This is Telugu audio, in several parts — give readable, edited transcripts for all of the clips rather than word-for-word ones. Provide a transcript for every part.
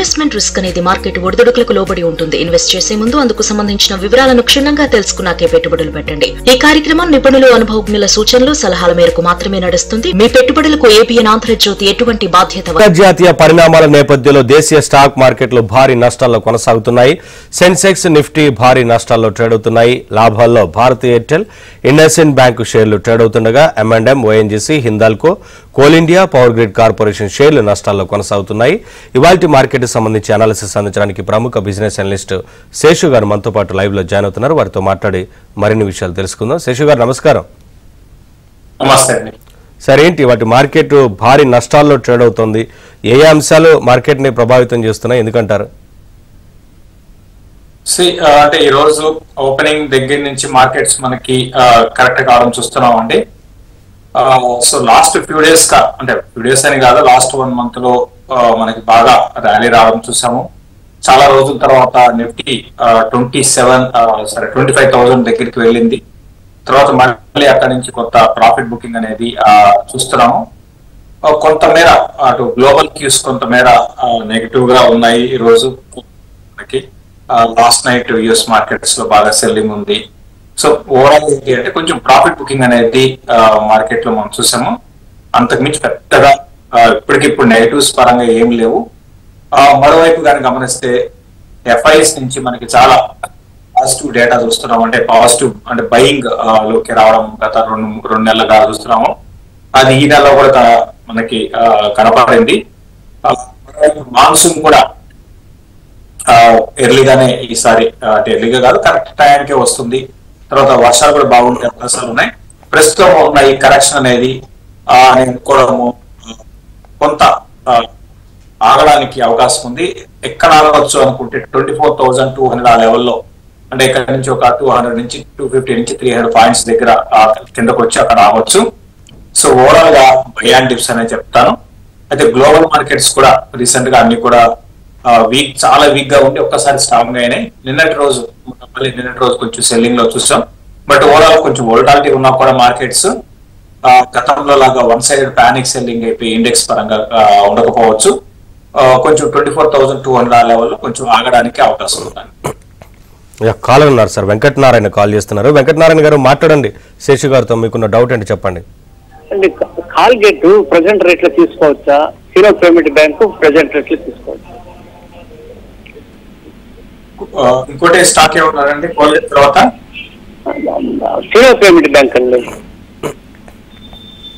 ఇన్వెస్ట్మెంట్ రిస్క్ అనేది మార్కెట్ ఒడిదుడుకులకు లోబడి ఉంటుంది. ఇన్వెస్ట్ చేసే ముందు అందుకు సంబంధించిన వివరాలను క్షుణ్ణంగా తెలుసుకున్నాకే పెట్టుబడులు పెట్టండి. ఈ కార్యక్రమం నిపుణులు, అనుభవజ్ఞుల సూచనలు, సలహాల మేరకు మాత్రమే నడుస్తుంది. మీ పెట్టుబడులకు ఏబిఎన్ ఆంధ్రజ్యోతి ఎటువంటి బాధ్యత. అంతర్జాతీయ పరిణామాల నేపథ్యంలో దేశీయ స్టాక్ మార్కెట్లు భారీ నష్టాల్లో కొనసాగుతున్నాయి. సెన్సెక్స్, నిఫ్టీ భారీ నష్టాల్లో ట్రేడ్ అవుతున్నాయి. లాభాల్లో భారతీయ ఎయిర్టెల్, ఇండస్ఇండ్ బ్యాంకు షేర్లు ట్రేడ్ అవుతుండగా M&M, ONGC, Hindalco, coal India, power grid corporation షేర్లు నష్టాల్లో కొనసాగుతున్నాయి. ఇవాల్టి మార్కెట్ సంబంధించి అనాలిసిస్ అందించడానికి ప్రముఖ బిజినెస్ అనలిస్ట్ శేషు గారు మనతో పాటు లైవ్ లో జాయిన్ అవుతున్నారు. వారితో మాట్లాడి మరిన్ని విషయాలు తెలుసుకుందాం. శేషు గారు నమస్కారం. సార్, ఏంటి వాటి మార్కెట్ భారీ నష్టాల్లో ట్రేడ్ అవుతుంది? ఏ అంశాలు మార్కెట్ ని ప్రభావితం చేస్తున్నాయి, ఎందుకంటారు? అంటే ఈ రోజు ఓపెనింగ్ దగ్గర నుంచి మార్కెట్స్ మనకి కరెక్ట్ కావడం చూస్తున్నాం అండి. సో లాస్ట్ ఫ్యూ డేస్ అంటే ఫ్యూ డేస్ అని కాదు, లాస్ట్ 1 month లో మనకి బాగా ర్యాలీ రావడం చూసాము. చాలా రోజుల తర్వాత నిఫ్టీ 25,000 దగ్గరికి వెళ్ళింది. తర్వాత మళ్ళీ అక్కడి నుంచి కొత్త ప్రాఫిట్ బుకింగ్ అనేది చూస్తున్నాము. కొంతమేర అటు గ్లోబల్ క్యూస్ కొంతమేర నెగిటివ్ గా ఉన్నాయి. ఈ రోజు మనకి లాస్ట్ నైట్ యుఎస్ మార్కెట్స్ లో బాగా సెల్లింగ్ ఉంది. సో ఓవరాల్ ఏంటి అంటే కొంచెం ప్రాఫిట్ బుకింగ్ అనేది మార్కెట్ లో మనం చూసాము. అంతకుమించి పెద్దగా ఇప్పటికిప్పుడు నెగటివ్స్ పరంగా ఏం లేవు. మరోవైపు కానీ గమనిస్తే FIs నుంచి మనకి చాలా పాజిటివ్ డేటా చూస్తున్నాం. అంటే పాజిటివ్ అంటే బయింగ్ లోకి రావడం గత 2 నెలలుగా చూస్తున్నాము. అది ఈ నెలలో కూడా మనకి కనపడింది. మాన్సూన్ కూడా ఎర్లీగానే ఈసారి, అంటే ఎర్లీగా కాదు, కరెక్ట్ టైంకే వస్తుంది. తర్వాత వర్షాలు కూడా బాగుండే అవకాశాలు ఉన్నాయి. ప్రస్తుతం ఉన్న ఈ కరెక్షన్ అనేది అనుకోవడము కొంత ఆగడానికి అవకాశం ఉంది. ఎక్కడ ఆగవచ్చు అనుకుంటే 24,200 ఆ లెవెల్లో, అంటే ఇక్కడ నుంచి ఒక 200 నుంచి 250 నుంచి 300 పాయింట్స్ దగ్గర కిందకు వచ్చి అక్కడ ఆగవచ్చు. సో ఓవరాల్ గా బై అండ్ డిప్స్ అనే చెప్తాను. అయితే గ్లోబల్ మార్కెట్స్ కూడా రీసెంట్ గా అన్ని కూడా చాలా వీక్ గా ఉండి ఒక్కసారి స్ట్రాంగ్ గా అయినాయి. నిన్నటి రోజు కొంచెం సెల్లింగ్ లో చూసాం. బట్ ఓవరాల్ కొంచెం వోల్టాలిటీ ఉన్నా కూడా మార్కెట్స్ గతంలో లాగా 1-sided ప్యానిక్ సెల్లింగ్ అయిపోయి ఇండెక్స్ పరంగా ఉండకపోవచ్చు. కొంచెం 24,200 ఆ లెవెల్లో కొంచెం ఆగడానికి అవకాశం ఉంది. కాలర్ ఉన్నారు సార్, వెంకటనారాయణ కాల్ చేస్తున్నారు. వెంకటనారాయణ గారు మాట్లాడండి. శేషు గారితో మీకున్న డౌట్ ఏంటి చెప్పండి. కాల్గేట్ ప్రెసెంట్ రేట్ లో తీసుకోవచ్చా? Hero payment bank present rate లో తీసుకోవచ్చా? ఇంకోటి స్టాక్ ఏమన్నారండి కోల్గేట్ తర్వాత? హీరో పేమెంట్ బ్యాంక్ అండి.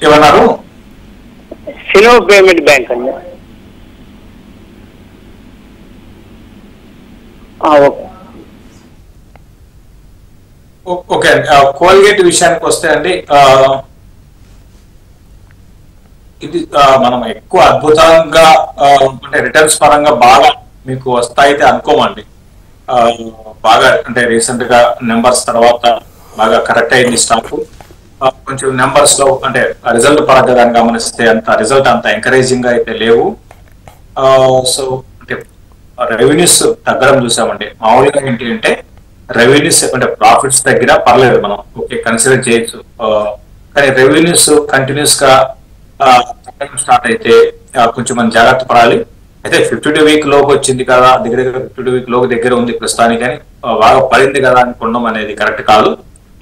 ఏమన్నారు? హీరో పేమెంట్ బ్యాంక్ అండి. ఓకే అండి. కోల్గేట్ విషయానికి వస్తే అండి, ఇది మనం ఎక్కువ అద్భుతంగా అంటే రిటర్న్స్ పరంగా బాగా మీకు వస్తాయితే అనుకోమండి. బాగా అంటే రీసెంట్ గా నెంబర్స్ తర్వాత బాగా కరెక్ట్ అయింది స్టాక్. కొంచెం నెంబర్స్ లో అంటే రిజల్ట్ పరంగా దాన్ని గమనిస్తే రిజల్ట్ అంత ఎంకరేజింగ్ గా అయితే లేవు. సో అంటే రెవెన్యూస్ తగ్గడం చూసామండి. మామూలుగా ఏంటి అంటే రెవెన్యూస్ అంటే ప్రాఫిట్స్ దగ్గర పర్లేదు, మనం ఓకే కన్సిడర్ చేయొచ్చు. కానీ రెవెన్యూస్ కంటిన్యూస్ గా స్టార్ట్ అయితే కొంచెం మనం జాగ్రత్త పడాలి. అయితే 52 వీక్ లోకి వచ్చింది కదా, దగ్గర 52 వీక్ లోకి దగ్గర ఉంది ప్రస్తుతానికి, కానీ బాగా పడింది కదా అని కొనడం అనేది కరెక్ట్ కాదు.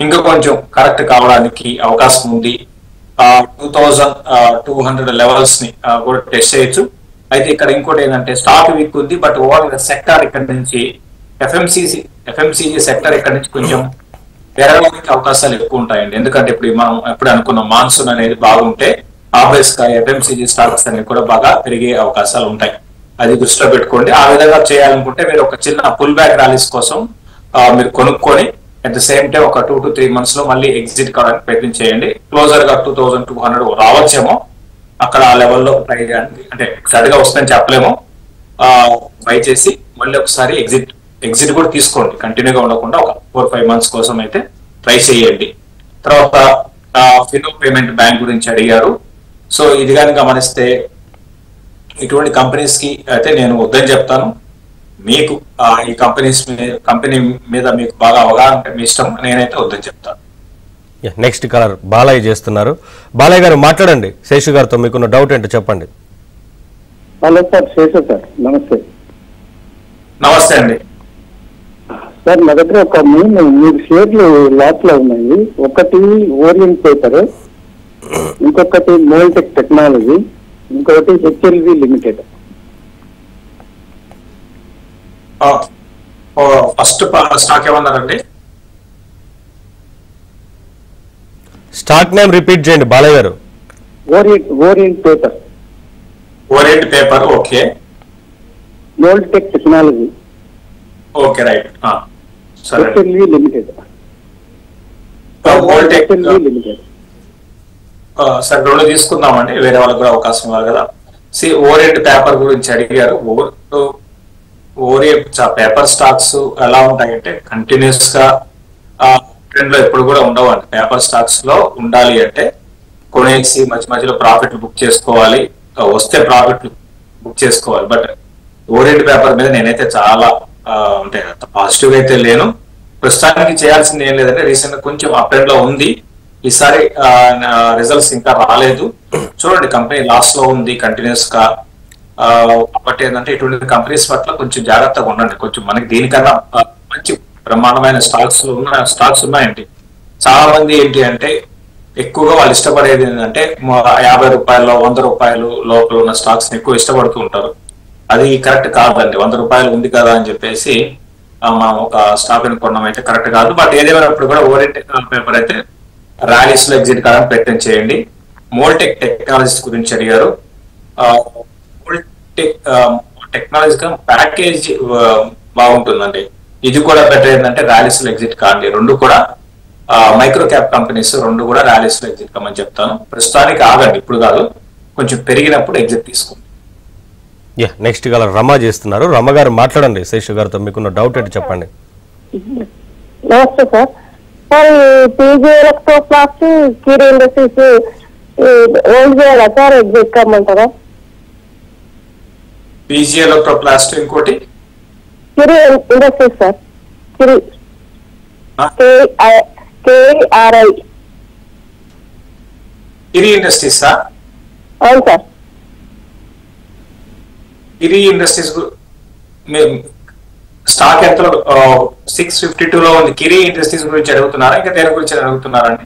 ఇంకా కొంచెం కరెక్ట్ కావడానికి అవకాశం ఉంది. 2,200 లెవెల్స్ ని కూడా టెస్ట్ చేయొచ్చు. అయితే ఇక్కడ ఇంకోటి ఏంటంటే స్టాక్ వీక్ ఉంది, బట్ ఓవరాల్ సెక్టర్ ఇక్కడ నుంచి ఎఫ్ఎంసీజీ సెక్టర్ ఇక్కడ నుంచి కొంచెం పెరగడానికి అవకాశాలు ఎక్కువ ఉంటాయండి. ఎందుకంటే ఇప్పుడు మనం ఎప్పుడు అనుకున్న మాన్సూన్ అనేది బాగుంటే ఆబ్వియస్ గా ఎఫ్ఎంసీజీ స్టాక్స్ అనేవి కూడా బాగా పెరిగే అవకాశాలు ఉంటాయి. అది దృష్టిలో పెట్టుకోండి. ఆ విధంగా చేయాలనుకుంటే మీరు ఒక చిన్న పుల్ బ్యాక్ ర్యాలీస్ కోసం మీరు కొనుక్కొని అట్ ద సేమ్ టైం ఒక 2 to 3 months లో మళ్ళీ ఎగ్జిట్ కావడానికి ప్రయత్నం చేయండి. క్లోజర్ గా 2,200 రావచ్చేమో, అక్కడ ఆ లెవెల్లో ట్రై చేయండి. అంటే సరిగా వస్తుందని చెప్పలేము. బై చేసి మళ్ళీ ఒకసారి ఎగ్జిట్ కూడా తీసుకోండి. కంటిన్యూగా ఉండకుండా ఒక 4-5 months కోసం అయితే ట్రై చేయండి. తర్వాత ఫినో పేమెంట్ బ్యాంక్ గురించి అడిగారు. సో ఇది కానీ గమనిస్తే ఇటువంటి కంపెనీస్ కి అయితే నేను వద్దని చెప్తాను. మీకు ఈ కంపెనీ మీద మీకు బాగా అవగాహన మీ ఇష్టం, నేనైతే వద్దని చెప్తాను. నెక్స్ట్ కాలర్ బాలయ్య చేస్తున్నారు. బాలయ్య గారు మాట్లాడండి. శేషు గారితో మీకున్న డౌట్ ఏంటో చెప్పండి. హలో సార్, శేషు సార్, నమస్తే. నమస్తే అండి. సార్ మా దగ్గర ఒక 3 షేర్లు లాట్ లో ఉన్నాయి. ఒకటి ఓరియంట్ పేపర్, ఇంకొకటి మోల్టెక్ టెక్నాలజీ, ఇంకొకటి హెచ్ఎల్వి లిమిటెడ్. ఫస్ట్ స్టాక్ ఏమన్నారండి? స్టాక్ నేమ్ రిపీట్ చేయండి బాలయ్య గారు. Orient Paper. Orient Paper, okay. Moltech Technology, okay, right. సరే. HLV Limited. Moltech Limited. సరే, 2 తీసుకుందామండి, వేరే వాళ్ళకి కూడా అవకాశం ఇవ్వాలి కదా. ఓరియంట్ పేపర్ గురించి అడిగారు. ఓరియంట్ పేపర్ స్టాక్స్ ఎలా ఉంటాయంటే కంటిన్యూస్ గా ట్రెండ్ లో ఎప్పుడు కూడా ఉండవు అండి. పేపర్ స్టాక్స్ లో ఉండాలి అంటే కొనేసి మధ్య మధ్యలో ప్రాఫిట్ బుక్ చేసుకోవాలి, వస్తే ప్రాఫిట్ బుక్ చేసుకోవాలి. బట్ ఓరియంట్ పేపర్ మీద నేనైతే చాలా అంటే పాజిటివ్ అయితే లేను. ప్రస్తుతానికి చేయాల్సింది ఏం లేదంటే రీసెంట్ గా కొంచెం అప్ ట్రెండ్ లో ఉంది. ఈసారి రిజల్ట్స్ ఇంకా రాలేదు. చూడండి, కంపెనీ లాస్ లో ఉంది కంటిన్యూస్ గా. కాబట్టి ఏంటంటే ఇటువంటి కంపెనీస్ పట్ల కొంచెం జాగ్రత్తగా ఉండండి. కొంచెం మనకి దీనికన్నా మంచి బ్రహ్మాండమైన స్టాక్స్ ఉన్నాయండి. చాలా మంది ఏంటి అంటే ఎక్కువగా వాళ్ళు ఇష్టపడేది ఏంటంటే 50 రూపాయలు 100 రూపాయలు లోపల ఉన్న స్టాక్స్ ఎక్కువ ఇష్టపడుతూ ఉంటారు. అది కరెక్ట్ కాదండి. 100 రూపాయలు ఉంది కదా అని చెప్పేసి మనం ఒక స్టాక్ కొనడం అయితే కరెక్ట్ కాదు. బట్ ఏదేమైనప్పుడు కూడా ఓరియంట్ పేపర్ అయితే ర్యాలీస్ లో ఎగ్జిట్ కావాలని ప్రయత్నం చేయండి. మోల్టెక్ టెక్నాలజీస్ గురించి అడిగారు. టెక్నాలజీ ప్యాకేజ్ బాగుంటుందండి. ఇది కూడా బెటర్ ఏంటంటే ర్యాలీస్ లో ఎగ్జిట్ కాండి. 2 కూడా మైక్రో క్యాప్ కంపెనీస్, 2 కూడా ర్యాలీస్ లో ఎగ్జిట్ కమ్మని చెప్తాను. ప్రస్తుతానికి ఆగండి, ఇప్పుడు కాదు, కొంచెం పెరిగినప్పుడు ఎగ్జిట్ తీసుకోండి. నెక్స్ట్ గల రమ చేస్తున్నారు. రమ గారు మాట్లాడండి శేషు గారితో, మీకున్న డౌట్ ఏంటి చెప్పండి. నమస్తే sir. Sir, PG Electroplast, Kiri Industries hold చేయాలా సార్, ఎగ్జిట్ కమ్మంటారా? పీజీ ఎలక్ట్రోప్లాస్ట్, ఇంకోటి Kiri Industries sir. Kiri KRI. Kiri Industries. అవును సార్. కిరి ఇండస్ట్రీస్ స్టాక్ ఎంత 652 లో ఉంది. కిరి ఇండస్ట్రీస్ గురించి అడుగుతున్నారా, ఇంకా దేని గురించి అడుగుతున్నారండి?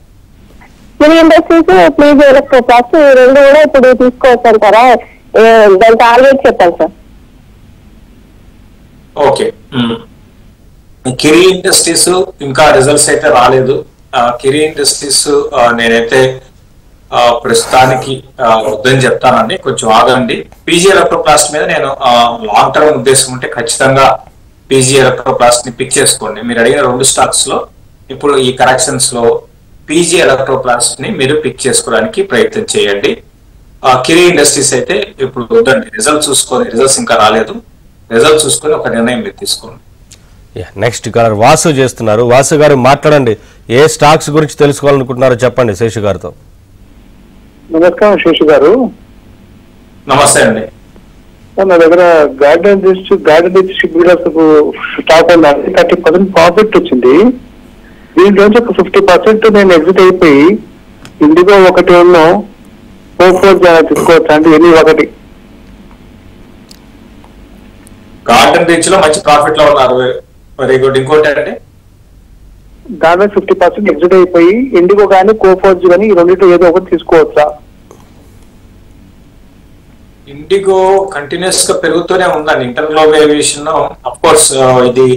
కిరి ఇండస్ట్రీస్, పీజీ ఎలక్ట్రోప్లాస్ట్ 2 కూడా ఇప్పుడు తీసుకోవచ్చు అంటారా? దాని టార్గెట్ చెప్పండి సార్. ఓకే. కిరి ఇండస్ట్రీస్ ఇంకా రిజల్ట్స్ అయితే రాలేదు. కిరి ఇండస్ట్రీస్ నేనైతే ప్రస్తుతానికి వద్దని చెప్తానండి, కొంచెం ఆగండి. పీజీ ఎలక్ట్రోప్లాస్ట్ మీద నేను లాంగ్ టర్మ్ ఉద్దేశం ఉంటే ఖచ్చితంగా పీజీ ఎలక్ట్రోప్లాస్ట్ ని పిక్ చేసుకోండి. మీరు అడిగిన 2 స్టాక్స్ లో ఇప్పుడు ఈ కరెక్షన్స్ లో పీజీ ఎలక్ట్రోప్లాస్ట్ ని మీరు పిక్ చేసుకోవడానికి ప్రయత్నం చేయండి. కిరి ఇండస్ట్రీస్ అయితే ఇప్పుడు వద్దండి, రిజల్ట్స్ ఇంకా రాలేదు. రిజల్ట్ చూసుకొని ఒక నిర్ణయం మీరు తీసుకోండి. నెక్స్ట్ కలర్ వాసు చేస్తున్నారు. వాసు గారు మాట్లాడండి, ఏ స్టాక్స్ గురించి తెలుసుకోవాలనుకుంటున్నారో చెప్పండి శేషు గారితో. నమస్కారం శేషు గారు. నమస్తే అండి. నా దగ్గర garden reach ship builders stock ఉందండి. 30% ప్రాఫిట్ వచ్చింది. దీంట్లోంచి ఒక 50% నేను ఎగ్జిట్ అయిపోయి ఇండిగో ఒకటి ఉన్నాం, 4 తీసుకోవచ్చు అంటే ఎన్ని ఒకటి. గార్డెన్ రీచ్ లో మంచి ప్రాఫిట్ లో ఉన్నారు, వెరీ గుడ్. ఇంకోటి అంటే దాని 50% ఎగ్జిట్ అయిపోయి ఇండిగో కానీ కోఫోర్జ్ కానీ ఈ రెండింటిలో ఏదో ఒకటి తీసుకోవచ్చా? ఇండిగో కంటిన్యూస్ గా పెరుగుతూనే ఉందండి. ఇంటర్గ్లోబల్ ఏవియేషన్ అఫ్ కోర్స్ ఇది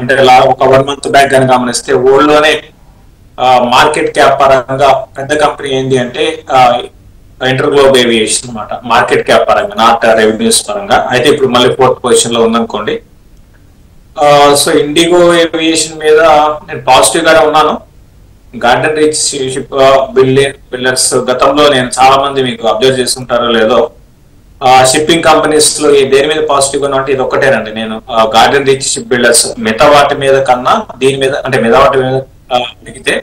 అంటే ఒక 1 month బ్యాక్ కానీ గమనిస్తే వరల్డ్ లోనే మార్కెట్ క్యాప్ పరంగా పెద్ద కంపెనీ ఏంది అంటే ఇంటర్గ్లోబల్ ఏవియేషన్ అన్నమాట. మార్కెట్ క్యాప్ పరంగా, నాట్ రెవెన్యూస్ పరంగా. అయితే ఇప్పుడు మళ్ళీ 4th పొజిషన్ లో ఉందనుకోండి. సో ఇండిగో ఏవియేషన్ మీద నేను పాజిటివ్ గానే ఉన్నాను. గార్డెన్ రీచ్ షిప్ బిల్డర్స్ గతంలో నేను చాలా మంది మీకు అబ్జర్వ్ చేస్తుంటారో లేదో, షిప్పింగ్ కంపెనీస్ లో దేని మీద పాజిటివ్ గా అంటే ఇది ఒక్కటేనండి. నేను గార్డెన్ రీచ్ షిప్ బిల్డర్స్ మిగతా వాటి మీద కన్నా దీని మీద, అంటే మిగతా వాటి మీద అడిగితే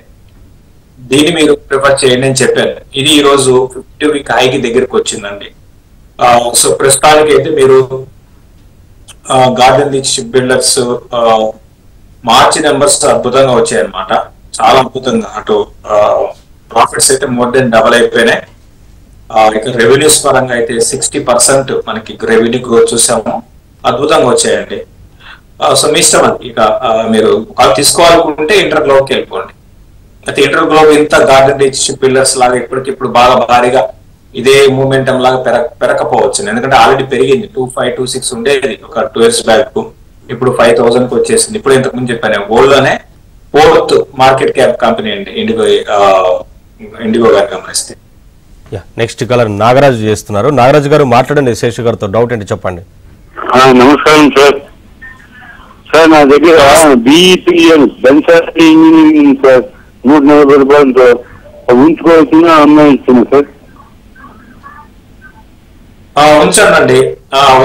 దీన్ని మీరు ప్రిఫర్ చేయండి అని చెప్పాను. ఇది ఈ రోజు 50 వీక్ హైకి దగ్గరికి వచ్చిందండి. సో ప్రస్తుతానికి అయితే మీరు గార్డెన్ రీచ్ షిప్ బిల్డర్స్ మార్చి నెంబర్స్ అద్భుతంగా వచ్చాయన్నమాట, చాలా అద్భుతంగా. అటు ప్రాఫిట్స్ అయితే మోర్ దెన్ డబల్ అయిపోయినాయి. ఇక రెవెన్యూస్ పరంగా అయితే 60% మనకి రెవెన్యూ గ్రోత్ చూసాము. అద్భుతంగా వచ్చాయండి. సో మీ ఇష్టం అది. ఇక మీరు తీసుకోవాలనుకుంటే ఇంటర్ గ్లోబ్కి వెళ్ళిపోండి. అయితే ఇంటర్ గ్లోబ్ ఇంత గార్డెన్ రీచ్ పిల్లర్స్ లాగా ఇప్పటికిప్పుడు బాగా భారీగా ఇదే మూమెంటం లాగా పెరగకపోవచ్చు, ఎందుకంటే ఆల్రెడీ పెరిగింది. 2526 ఉండేది ఒక 2 years బ్యాక్, ఇప్పుడు 5000 కి వచ్చేసింది. ఇప్పుడు ఇంతకు ముందు చెప్పాను, గోల్డ్ లోనే 4th మార్కెట్ క్యాప్ కంపెనీ అండి ఇండిగో గారు గమనిస్తే. నెక్స్ట్ కలర్ నాగరాజు చేస్తున్నారు. నాగరాజు గారు మాట్లాడండి శేషు గారితో. డౌట్ ఏంటి చెప్పండి. నమస్కారం సార్. సార్ నా దగ్గర బిఈపిఎల్ బెన్సార్టీ ఇంజనీరింగ్ సార్ 140 రూపాయలు సార్ ఉంచుకోవాల్సిన అమ్మాయి ఇస్తుంది సార్. ఉంచండి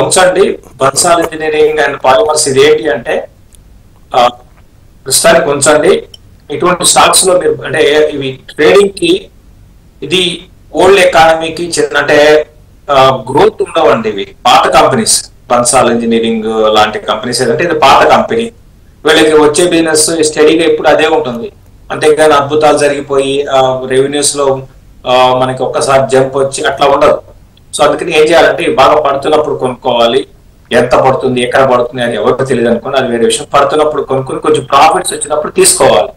ఉంచండి. బన్సాల్ ఇంజనీరింగ్ అండ్ పాలిమర్స్ ఇది ఏంటి అంటే ప్రస్తుతానికి ఉంచండి. ఇటువంటి స్టాక్స్ లో మీరు అంటే ఇవి ట్రేడింగ్ కి, ఇది ఓల్డ్ ఎకానమీకి అంటే గ్రోత్ ఉండవండి. ఇవి పాత కంపెనీస్. బన్సాల్ ఇంజనీరింగ్ లాంటి కంపెనీస్ ఏదంటే ఇది పాత కంపెనీ, వీళ్ళకి వచ్చే బిజినెస్ స్టడీగా ఇప్పుడు అదే ఉంటుంది. అంతేగాని అద్భుతాలు జరిగిపోయి రెవెన్యూస్ లో మనకి ఒక్కసారి జంప్ వచ్చి అట్లా ఉండదు. సో అందుకని ఏం చేయాలంటే బాగా పడుతున్నప్పుడు కొనుక్కోవాలి. ఎంత పడుతుంది, ఎక్కడ పడుతుంది అని ఎవరికి తెలియదు అనుకోండి, అది వేరే విషయం. పడుతున్నప్పుడు కొనుక్కొని కొంచెం ప్రాఫిట్స్ వచ్చినప్పుడు తీసుకోవాలి.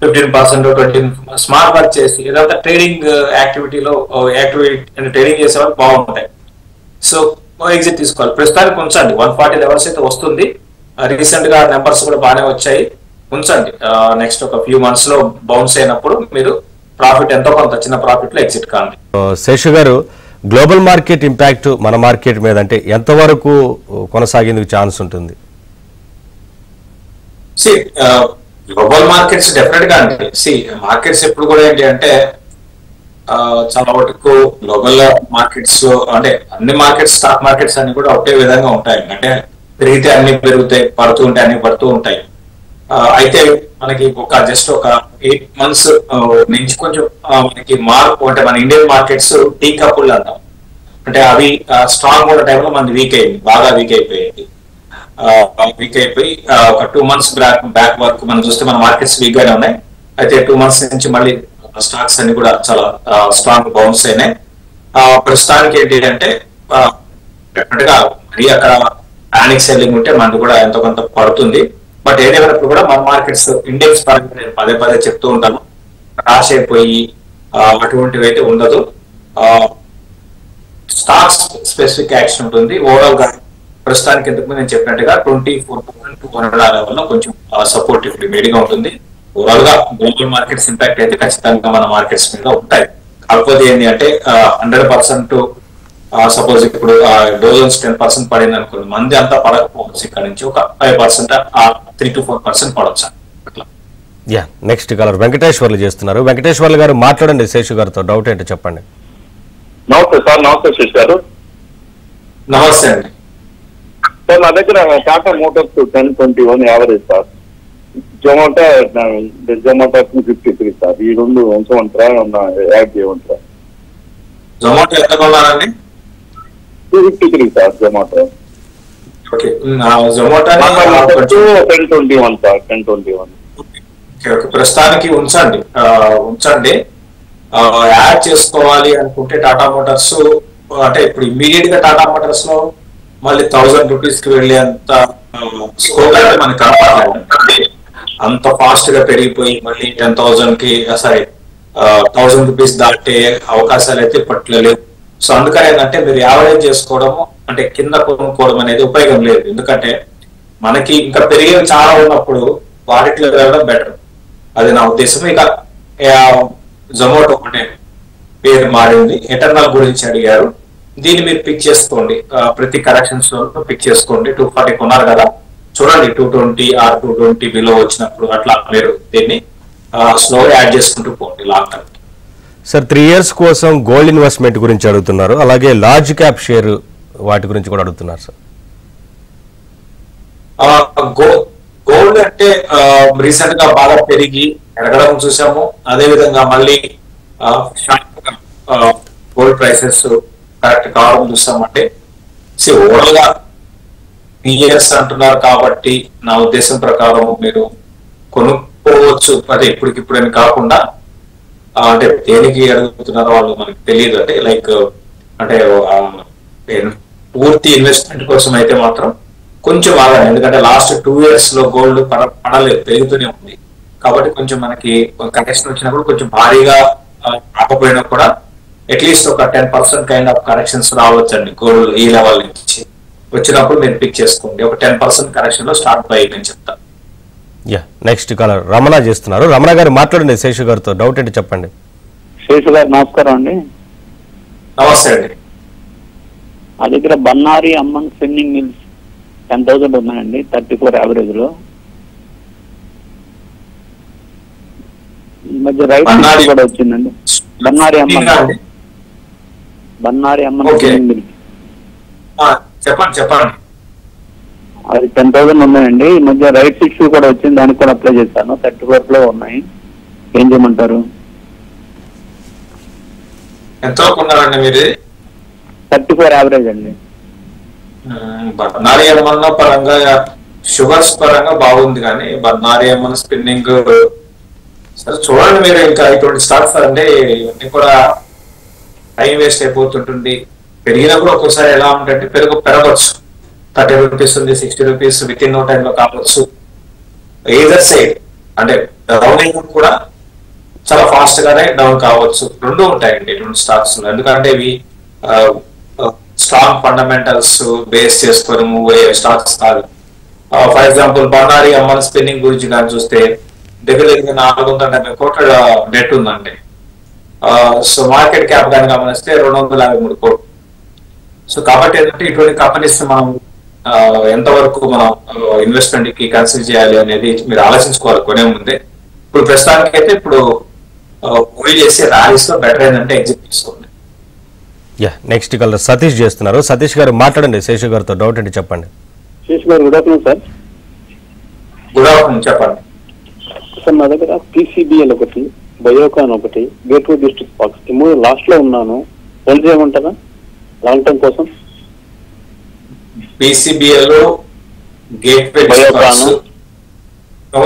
15% 20 స్మార్ట్ వర్క్ చేసి ఏదంతా ట్రేడింగ్ యాక్టివిటీలో ట్రేడింగ్ చేసే వాళ్ళు బాగుంటాయి. సో ఎగ్జిట్ తీసుకోవాలి. ప్రస్తుతానికి ఉంచండి. 140 లెవెల్స్ అయితే వస్తుంది. రీసెంట్ గా నెంబర్స్ కూడా బాగానే వచ్చాయి. ఉంచండి. నెక్స్ట్ ఒక ఫ్యూ మంత్స్ లో బౌన్స్ అయినప్పుడు మీరు ప్రాఫిట్ ఎంతో కొంత చిన్న ప్రాఫిట్ లో ఎగ్జిట్ కాండి. శేషు గారు, గ్లోబల్ మార్కెట్ ఇంపాక్ట్ మన మార్కెట్ మీద అంటే ఎంతవరకు కొనసాగేందుకు ఛాన్స్ ఉంటుంది? గ్లోబల్ మార్కెట్స్ డెఫినెట్ గా అండి. మార్కెట్స్ ఎప్పుడు కూడా ఏంటి అంటే చాలా వరకు గ్లోబల్ మార్కెట్స్ లో అంటే అన్ని మార్కెట్స్, స్టాక్ మార్కెట్స్ అన్ని కూడా ఒకే విధంగా ఉంటాయి. అంటే పెరిగితే అన్ని పెరుగుతాయి, పడుతూ ఉంటాయి, అన్ని పడుతూ ఉంటాయి. అయితే మనకి జస్ట్ ఒక 8 months నుంచి కొంచెం మనకి మార్పు అంటే మన ఇండియన్ మార్కెట్స్ టీ కప్పులు అంటాం. అంటే అవి స్ట్రాంగ్ ఉన్న టైంలో మనది వీక్ అయింది, బాగా వీక్ అయిపోయింది. ఒక 2 months బ్యాక్ వరకు మనం చూస్తే మన మార్కెట్స్ వీక్ గానే ఉన్నాయి. అయితే 2 months నుంచి మళ్ళీ స్టాక్స్ అన్ని కూడా చాలా స్ట్రాంగ్ బౌన్స్ అయినాయి. ప్రస్తుతానికి ఏంటి అంటే డెఫినెట్ గా మరి అక్కడ ప్యానిక్ సెల్లింగ్ ఉంటే మనకు కూడా ఎంతో కొంత పడుతుంది. బట్ ఏదేమైనప్పుడు కూడా మన మార్కెట్స్ ఇండెక్స్ పరంగా నేను పదే చెప్తూ ఉంటాను, క్రాష్ అయిపోయి అటువంటివి అయితే ఉండదు. స్టాక్స్ స్పెసిఫిక్ యాక్షన్ ఉంటుంది. ఓవరాల్ గా ప్రస్తుతానికి ఎందుకు నేను చెప్పినట్టుగా 24,200 లెవెల్లో కొంచెం సపోర్టివ్ వేడిగా ఉంటుంది. ఓవరాల్ గా గ్లోబల్ మార్కెట్స్ ఇంపాక్ట్ అయితే ఖచ్చితంగా మన మార్కెట్స్ మీద ఉంటాయి. కాకపోతే ఏంటి అంటే 100% సపోజ్ ఇప్పుడు డోజన్స్ 10% పడింది అనుకోండి, మంది అంతా పడకపోవచ్చు. ఇక్కడ నుంచి ఒక 5% 3 to 4% పడవచ్చు. నెక్స్ట్ కలర్ వెంకటేశ్వర్లు చేస్తున్నారు. వెంకటేశ్వర్లు గారు మాట్లాడండి శేషు గారితో. డౌట్ ఏంటో చెప్పండి. నమస్తే సార్. నమస్తే శేషు గారు. నమస్తే అండి సార్. నా దగ్గర Tata Motors 1021 average sir. Zomato 53 sir. ఈ రెండు ఉంచమంటారా, యాడ్ చేయమంటారా? జొమాటో ఎంత కొన్నారండి? 253 sir Zomato. Okay, Zomato 1021 sir. 1021. ప్రస్తుతానికి ఉంచండి. యాడ్ చేసుకోవాలి అనుకుంటే టాటా మోటార్స్ అంటే ఇప్పుడు ఇమ్మీడియట్ గా టాటా మోటార్స్ లో మళ్ళీ 1000 rupees కి వెళ్ళి అంత స్కోప్ అయితే మనకి కనపడలేదు. అంత ఫాస్ట్ గా పెరిగిపోయి మళ్ళీ 10,000 కి 1000 rupees దాటే అవకాశాలు అయితే ఇప్పట్లేదు. సో అందుకని ఏంటంటే మీరు యావరేజ్ చేసుకోవడము అంటే కింద కొనుక్కోవడం అనేది ఉపయోగం లేదు. ఎందుకంటే మనకి ఇంకా పెరిగేవి చాలా ఉన్నప్పుడు వాటిలో వెళ్ళడం బెటర్. అది నా ఉద్దేశం. ఇక జొమాటో ఒకటే పేరు మారింది. ఎటర్నల్ గురించి అడిగారు, దీన్ని మీరు పిక్ చేసుకోండి. ప్రతి కరెక్షన్స్ లో పిక్ చేసుకోండి. 240 కొన్నారు కదా, చూడండి 220 or 220 బిలో వచ్చినప్పుడు అట్లా మీరు దీన్ని స్లోగా యాడ్ చేసుకుంటూ పోండి లాంగ్ టర్మ్. సార్ 3 years కోసం గోల్డ్ ఇన్వెస్ట్మెంట్ గురించి అడుగుతున్నారు. అలాగే లార్జ్ క్యాప్ షేర్ వాటి గురించి కూడా అడుగుతున్నారు సార్. గోల్డ్ అంటే రీసెంట్ గా బాగా పెరగడం చూసాము. అదే విధంగా మళ్ళీ గోల్డ్ ప్రైసెస్ కరెక్ట్ కావడం చూసామంటే ఓవరాల్ గా ఇయర్స్ అంటున్నారు కాబట్టి నా ఉద్దేశం ప్రకారం మీరు కొనుక్కోవచ్చు. అదే ఇప్పటికిప్పుడు అని కాకుండా అంటే దేనికి అడుగుతున్నారో వాళ్ళు మనకి తెలియదు. అంటే లైక్ అంటే పూర్తి ఇన్వెస్ట్మెంట్ కోసం అయితే మాత్రం కొంచెం ఆగండి, ఎందుకంటే లాస్ట్ 2 years లో గోల్డ్ పడలేదు, పెరుగుతూనే ఉంది. కాబట్టి కొంచెం మనకి కరెక్షన్ వచ్చినప్పుడు కొంచెం భారీగా రాకపోయినా కూడా అట్లీస్ట్ ఒక 10% కైండ్ ఆఫ్ కరెక్షన్స్ రావచ్చండి గోల్డ్ ఈ లెవెల్ నుంచి. వచ్చినప్పుడు మీరు పిక్ చేసుకోండి. ఒక 10% కరెక్షన్ లో స్టార్ట్ బై నేను చెప్తాను. నెక్స్ట్ కాలర్ రమణ చేస్తున్నారు. రమణ గారు మాట్లాడండి శేషు గారితో, డౌట్ ఏంటి చెప్పండి. శేషు గారు నమస్కారం అండి. నమస్తే అండి. మా దగ్గర బన్నారి అమ్మన్ స్పిన్నింగ్ మిల్స్ 10,000 ఉన్నాయండి 34 యావరేజ్ లో. ఈ మధ్య రైట్ కూడా వచ్చిందండి. బన్నారి అమ్మన్ స్పిన్నింగ్ మిల్స్ చెప్పండి. అది 10,000 ఉన్నాయండి. ఈ మధ్య రైట్ 6 కూడా వచ్చింది, దానికి కూడా అప్లై చేశాను. 34 లో ఉన్నాయి. ఏం చేయమంటారు? ఎంత కొన్నారండి మీరు? 34 యావరేజ్ అండి. బర్నారి అమ్మన్న పరంగా షుగర్స్ పరంగా బాగుంది, కానీ బర్నారి అమ్మన్న స్పిన్నింగ్ సరే చూడండి మీరు. ఇంకా ఇటువంటి స్టాక్స్ అంటే ఇవన్నీ కూడా టైం వేస్ట్ అయిపోతుంటుంది. పెరిగినా కూడా ఒక్కోసారి ఎలా ఉంటుంటే పెరగవచ్చు. 30 రూపీస్ ఉంది, 60 rupees with in no time లో కావచ్చు. ఏదర్ సైడ్ అంటే డౌన్ అయినా కూడా చాలా ఫాస్ట్ గానే డౌన్ కావచ్చు. రెండు ఉంటాయండి ఇటువంటి స్టాక్స్ లో, ఎందుకంటే ఇవి స్ట్రాంగ్ ఫండమెంటల్స్ బేస్ చేసుకొని మూవ్ అయ్యే స్టాక్స్ కాదు. ఫర్ ఎగ్జాంపుల్ బన్నారి అమ్మన్ స్పిన్నింగ్ గురించి కానీ చూస్తే దగ్గర 470 కోట్ల డెట్ ఉందండి. సో మార్కెట్ క్యాప్ కానీ గమనిస్తే 253 కోట్లు. సో కాబట్టి ఏంటంటే ఇటువంటి కంపెనీస్ మనం ఎంతవరకు మనం ఇన్వెస్ట్మెంట్ కి కన్సిడర్ చేయాలి అనేది మీరు ఆలోచించుకోవాలి కొనే ముందే. ఇప్పుడు ప్రస్తుతానికి అయితే ఇప్పుడు మూవీ చేసే ర్యాలీస్ లో బెటర్ ఏంటంటే ఎగ్జిట్ తీసుకోండి. నెక్స్ట్ కలర్ సతీష్ చేస్తున్నారు. సతీష్ గారు మాట్లాడండి శేషు గారితో, డౌట్ ఏంటి చెప్పండి. శేషు గారు good afternoon sir. Good afternoon, చెప్పండి సార్. నా దగ్గర PCBL ఒకటి, బయోకాన్ ఒకటి, గేట్వే డిస్ట్రిక్ట్ పార్క్స్ ఈ 3 లాస్ట్ లో ఉన్నాను. హోల్డ్ చేయమంటారా లాంగ్ టర్మ్ కోసం? PCBL, గేట్వే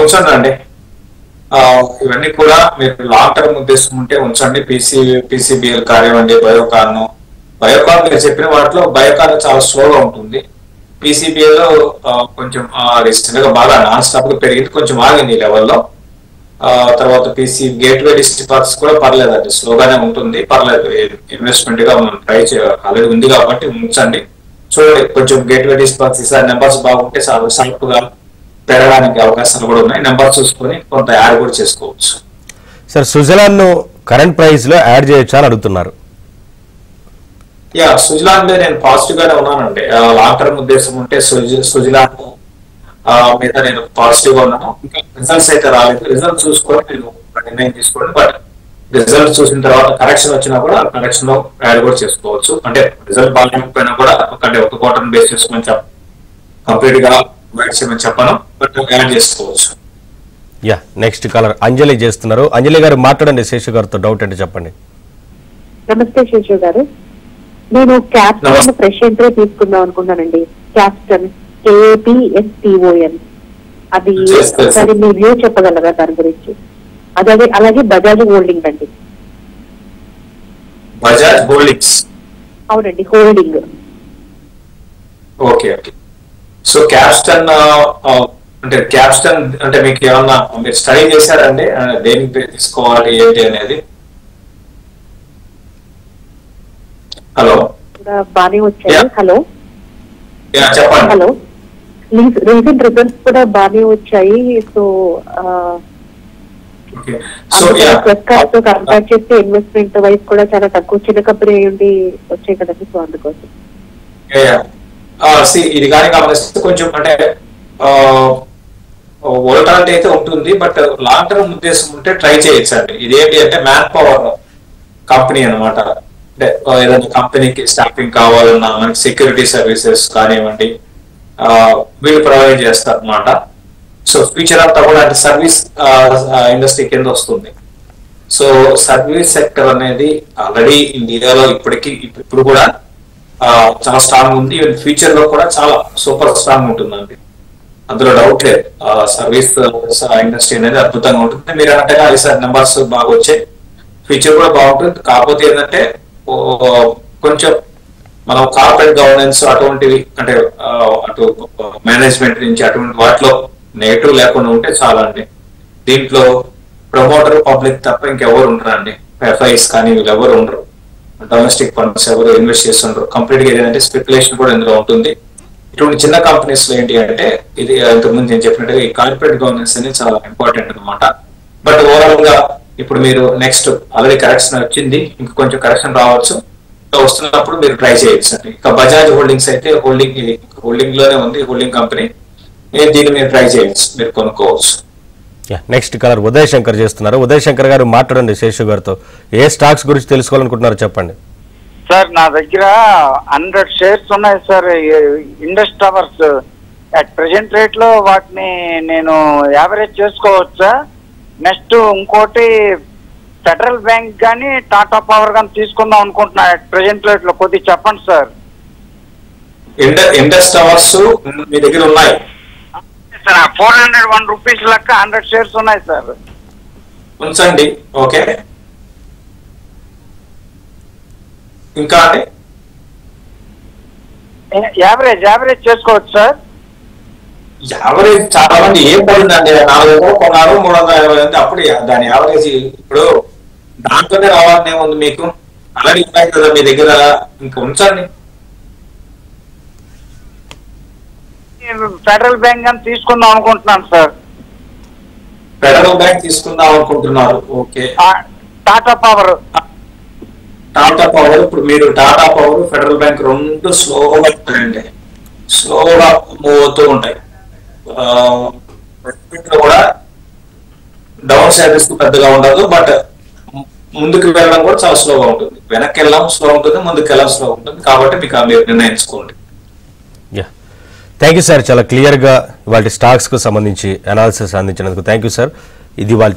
ఉంచండి అండి. ఇవన్నీ కూడా మీరు లాంగ్ టర్మ్ ఉద్దేశం ఉంటే ఉంచండి. PCBL కానివ్వండి, బయోకాన్ మీరు చెప్పిన వాటిలో బయోకాన్ చాలా స్లోగా ఉంటుంది. PCBL కొంచెం రీసెంట్ గా బాగా నాన్ స్టాప్ గా పెరిగింది, కొంచెం ఆగింది ఈ లెవెల్లో. తర్వాత గేట్వే డిస్ట్రిక్ట్ పార్క్స్ కూడా పర్లేదండి, స్లోగానే ఉంటుంది, పర్లేదు. ఇన్వెస్ట్మెంట్ గా మనం ట్రై చేయాలి, ఆల్రెడీ ఉంది కాబట్టి ఉంచండి. చూడండి కొంచెం గేట్వే డిస్ట్రిక్ట్ పార్క్స్ ఈసారి నెంబర్స్ బాగుంటే సాఫ్ట్ గా పెరగడానికి అవకాశాలు కూడా ఉన్నాయి. నెంబర్ చూసుకొని కొంత యాడ్ కూడా చేసుకోవచ్చు. సార్ సుజలాన్ ను కరెంట్ ప్రైస్ లో యాడ్ చేయొచ్చా అని అడుగుతున్నారు. సుజలాన్ మీద నేను పాజిటివ్ గానే ఉన్నానండి. లాంగ్ టర్మ్ ఉద్దేశం ఉంటే సుజలాన్ మీద నేను పాజిటివ్ గా ఉన్నాను. ఇంకా రిజల్ట్స్ అయితే రాలేదు, రిజల్ట్ చూసుకొని నేను నిర్ణయం తీసుకోండి. బట్ రిజల్ట్ చూసిన తర్వాత కరెక్షన్ వచ్చినా కూడా కరెక్షన్ లో యాడ్ కూడా చేసుకోవచ్చు. అంటే రిజల్ట్ బాగాలేకపోయినా కూడా ఒక క్వార్టర్ బేస్ చేసుకొని కంప్లీట్ గా చెప్పాను, బట్ యాడ్ చేసుకోవచ్చు. నెక్స్ట్ కాలర్ అంజలి చేస్తున్నారు. అంజలి గారు మాట్లాడండి శేషు గారితో, డౌట్ ఏంటి చెప్పండి. నమస్తే శేషు గారు. నేను క్యాప్స్టన్ ఫ్రెష్ ఎంట్రీ తీసుకుందాం అనుకున్నానండి. క్యాప్స్టన్ KAPSTON అది ఒకసారి మీ వ్యూ చెప్పగలరా దాని గురించి? అదే అలాగే బజాజ్ హోల్డింగ్ అండి. బజాజ్ హోల్డింగ్స్ అవునండి, హోల్డింగ్. ఓకే. సో క్యాప్స్టన్ అంటే మీకు ఏమన్నా మీరు స్టడీ చేశారండి దేనికి తీసుకోవాలి ఏంటి అనేది? హలో బాగానే వచ్చాయి. హలో చెప్పండి. హలో రీసెంట్ రిజల్ట్స్ కూడా బాగానే వచ్చాయి. సో తో కంపేర్ చేస్తే ఇన్వెస్ట్మెంట్ వైజ్ కూడా చాలా తక్కువ, చిన్న కంపెనీ అయ్యి వచ్చాయి కదండి. సో అందుకోసం ఇది కానీ గమనిస్తే కొంచెం అంటే వోలటాలిటీ అయితే ఉంటుంది, బట్ లాంగ్ టర్మ్ ఉద్దేశం ఉంటే ట్రై చేయొచ్చండి. ఇదేంటి అంటే మ్యాన్ పవర్ కంపెనీ అనమాట. అంటే ఏదైనా కంపెనీకి స్టాఫింగ్ కావాలన్నా మనకి సెక్యూరిటీ సర్వీసెస్ కానివ్వండి వీళ్ళు ప్రొవైడ్ చేస్తారు అనమాట. సో ఫ్యూచర్ అంతా కూడా అంటే సర్వీస్ ఇండస్ట్రీ కింద వస్తుంది. సో సర్వీస్ సెక్టర్ అనేది ఆల్రెడీ ఇండియాలో ఇప్పుడు కూడా చాలా స్ట్రాంగ్ ఉంది. ఈవెన్ ఫ్యూచర్ లో కూడా చాలా సూపర్ స్ట్రాంగ్ ఉంటుందండి, అందులో డౌట్ లేదు. సర్వీస్ ఇండస్ట్రీ అనేది అద్భుతంగా ఉంటుంది. మీరు అన్నట్టుగా ఈసారి నెంబర్స్ బాగా వచ్చాయి, ఫ్యూచర్ కూడా బాగుంటుంది. కాకపోతే ఏంటంటే కొంచెం మనం కార్పొరేట్ గవర్నెన్స్ అటువంటివి అంటే అటు మేనేజ్మెంట్ నుంచి అటువంటి వాటిలో నెగిటివ్ లేకుండా ఉంటే చాలా అండి. దీంట్లో ప్రమోటర్ పబ్లిక్ తప్ప ఇంకెవరు ఉండరండి. ఎఫ్ఐస్ కానీ వీళ్ళు ఎవరు ఉండరు, డొమెస్టిక్ ఫండ్స్ ఎవరు ఇన్వెస్ట్ చేస్తుండ్రు. కంప్లీట్ గా ఏదంటే స్పెక్యులేషన్ కూడా ఇందులో ఉంటుంది. ఇటువంటి చిన్న కంపెనీస్ లో ఏంటి అంటే ఇది ఇంతకుముందు నేను చెప్పినట్టుగా ఈ కార్పొరేట్ గవర్నెన్స్ అనేది చాలా ఇంపార్టెంట్ అనమాట. బట్ ఓవరాల్ గా ఇప్పుడు మీరు నెక్స్ట్ ఆల్రెడీ కరెక్షన్ వచ్చింది, ఇంకా కొంచెం కరెక్షన్ రావచ్చు. వస్తున్నప్పుడు మీరు ట్రై చేయొచ్చు అండి. ఇంకా బజాజ్ హోల్డింగ్స్ అయితే హోల్డింగ్ లోనే ఉంది, హోల్డింగ్ కంపెనీ. దీన్ని మీరు ట్రై చేయొచ్చు, మీరు కొనుక్కోవచ్చు. నెక్స్ట్ కలర్ ఉదయ్ శంకర్ చేస్తున్నారు. ఉదయ్ శంకర్ గారు మాట్లాడండి శేషు గారితో. ఏ స్టాక్స్ గురించి తెలుసుకోవాలనుకుంటున్నారో చెప్పండి. సార్ నా దగ్గర 100 షేర్స్ ఉన్నాయి sir Indus towers. At present rate లో వాటిని నేను యావరేజ్ చేసుకోవచ్చా? నెక్స్ట్ ఇంకోటి ఫెడరల్ బ్యాంక్ కానీ టాటా పవర్ కానీ తీసుకుందాం అనుకుంటున్నా అట్ ప్రెసెంట్ రేట్ లో, కొద్దిగా చెప్పండి సార్. ఇండస్ టవర్స్ మీ దగ్గర ఉన్నాయి సార్? 401 రూపీస్ లెక్క 100 షేర్స్ ఉన్నాయి సార్. ఉంచండి. ఓకే, ఇంకా అండి యావరేజ్ చేసుకోవచ్చు సార్? యావరేజ్ చాలా మంది ఏం పడిందండి, 400 కొన్నారు 350 అప్పుడు దాని యావరేజ్ ఇప్పుడు దాంట్లోనే రావాలనే ఉంది. మీకు ఆల్రెడీ ఉన్నాయి కదా మీ దగ్గర, ఇంకా ఉంచండి. ఫెడరల్ బ్యాంక్ కానీ తీసుకుందాం అనుకుంటున్నాను సార్. ఫెడరల్ బ్యాంక్ తీసుకుందాం అనుకుంటున్నారు. ఓకే, టాటా పవర్ ఇప్పుడు మీరు టాటా పవర్ ఫెడరల్ బ్యాంక్ రెండు స్లోగా ఉంటాయండి, స్లోగా మూవ్ అవుతూ ఉంటాయి. కూడా డౌన్ సైడ్ రిస్క్ పెద్దగా ఉండదు, బట్ ముందుకు వెళ్ళడం కూడా చాలా స్లోగా ఉంటుంది. వెనక్కి వెళ్ళడం స్లో ఉంటుంది, ముందుకు వెళ్ళడం స్లో ఉంటుంది. కాబట్టి మీకు మీరు నిర్ణయించుకోండి. థ్యాంక్ యూ సార్, చాలా క్లియర్ గా ఇవాళ స్టాక్స్ కు సంబంధించి అనాలిసిస్ అందించినందుకు థ్యాంక్ యూ సార్. ఇది వాళ్ళ